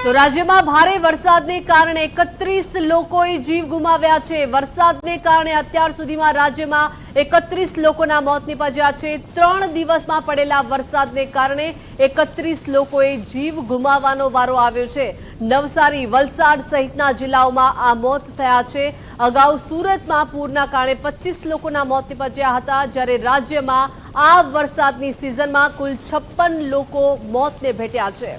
તો રાજ્યમાં ભારે વરસાદને કારણે 31 લોકોએ જીવ ગુમાવ્યા છે। વરસાદને કારણે અત્યાર સુધીમાં રાજ્યમાં 31 લોકોના મોત નિપજ્યા છે। 3 દિવસમાં પડેલા વરસાદને કારણે 31 લોકોએ જીવ ગુમાવવાનો વારો આવ્યો છે। નવસારી, વલસાડ સહિતના જિલ્લાઓમાં આ મોત થયા છે। અગાઉ સુરતમાં પૂરના કારણે 25 લોકોના મોત નિપજ્યા હતા, જ્યારે રાજ્યમાં આ વરસાદની સિઝનમાં કુલ 56 લોકો મોતને ભેટ્યા છે।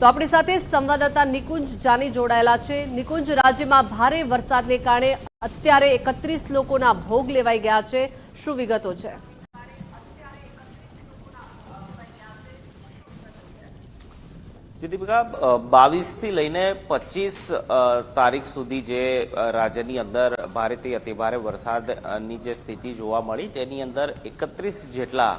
તો આપણી સાથે સંવાદદાતા નિકુંજ જાની જોડાયેલા છે। નિકુંજ, રાજ્યમાં ભારે વરસાદને કારણે અત્યારે 31 લોકોના ભોગ લેવાઈ ગયા છે, શું વિગતો છે? દીપિકા, 22 થી લઈને 25 તારીખ સુધી જે રાજ્યની અંદર ભારેથી અતિભારે વરસાદની જે સ્થિતિ જોવા મળી તેની અંદર 31 જેટલા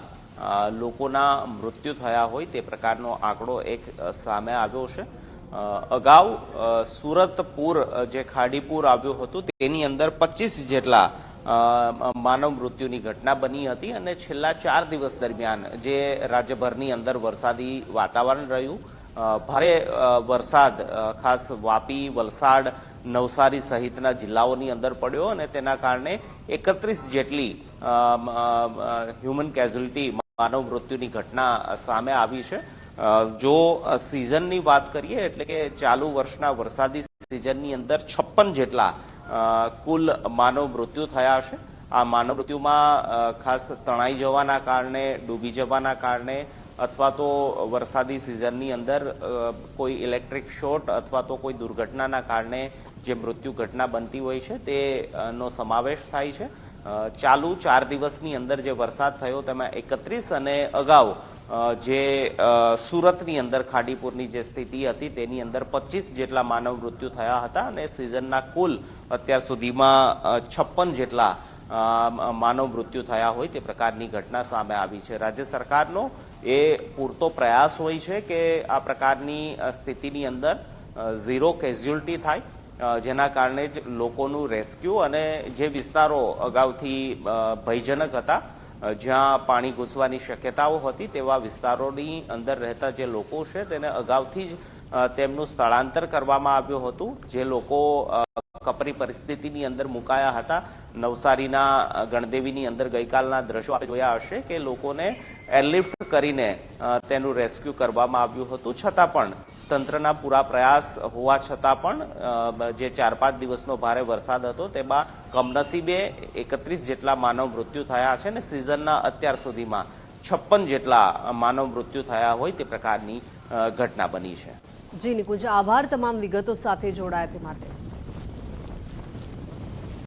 લોકોના મૃત્યુ થયા હોય તે પ્રકારનો આંકડો એક સામે આવ્યો છે। અગાઉ સુરત પૂર જે ખાડીપુર આવ્યું હતું તેની અંદર 25 જેટલા માનવ મૃત્યુની ઘટના બની હતી અને છેલ્લા 4 દિવસ દરમિયાન જે રાજ્યભરની અંદર વરસાદી વાતાવરણ રહ્યું, ભારે વરસાદ ખાસ વાપી, વલસાડ, નવસારી સહિતના જિલ્લાઓની અંદર પડ્યો અને તેના કારણે 31 જેટલી હ્યુમન કેઝ્યુઅલિટી માનવ મૃત્યુની ઘટના સામે આવી છે। જો સિઝનની વાત કરીએ એટલે કે ચાલુ વર્ષના વરસાદી સિઝનની અંદર 56 જેટલા કુલ માનવ મૃત્યુ થયા છે। આ માનવ મૃત્યુમાં ખાસ તણાઈ જવાના કારણે, ડૂબી જવાના કારણે અથવા તો વરસાદી સિઝનની અંદર કોઈ ઇલેક્ટ્રિક શોર્ટ અથવા તો કોઈ દુર્ઘટનાના કારણે જે મૃત્યુ ઘટના બનતી હોય છે તેનો સમાવેશ થાય છે। ચાલુ 4 દિવસની અંદર જે વરસાદ થયો તેમાં 31 અને અગાઉ જે સુરતની અંદર ખાડીપુરની જે સ્થિતિ હતી તેની અંદર 25 જેટલા માનવ મૃત્યુ થયા હતા અને સિઝનના કુલ અત્યાર સુધીમાં 56 જેટલા માનવ મૃત્યુ થયા હોય તે પ્રકારની ઘટના સામે આવી છે। રાજ્ય સરકારનો એ પૂરતો પ્રયાસ હોય છે કે આ પ્રકારની સ્થિતિની અંદર ઝીરો કેઝ્યુઅલિટી થાય, જેના કારણે જ લોકોનું રેસ્ક્યુ અને જે વિસ્તારો અગાઉથી ભયજનક હતા, જ્યાં પાણી ઘૂસવાની શક્યતાઓ હતી, તેવા વિસ્તારોની અંદર રહેતા જે લોકો છે તેને અગાઉથી જ તેમનું સ્થળાંતર કરવામાં આવ્યું હતું। જે લોકો કપરી પરિસ્થિતિની અંદર મુકાયા હતા, નવસારીના ગણદેવીની અંદર ગઈકાલના દ્રશ્યો આપણે જોયા હશે કે લોકોને એરલિફ્ટ કરીને તેનું રેસ્ક્યુ કરવામાં આવ્યું હતું, છતાં પણ તંત્રના પૂરા પ્રયાસ હોવા છતાં પણ જે 4-5 દિવસનો ભારે વરસાદ હતો તેમાં કમનસીબે 31 જેટલા માનવ મૃત્યુ થયા છે અને સિઝનના અત્યાર સુધીમાં 56 જેટલા માનવ મૃત્યુ થયા હોય તે પ્રકારની ઘટના બની છે। જી નિકુંજ, આભાર તમામ વિગતો સાથે જોડાયા તે માટે।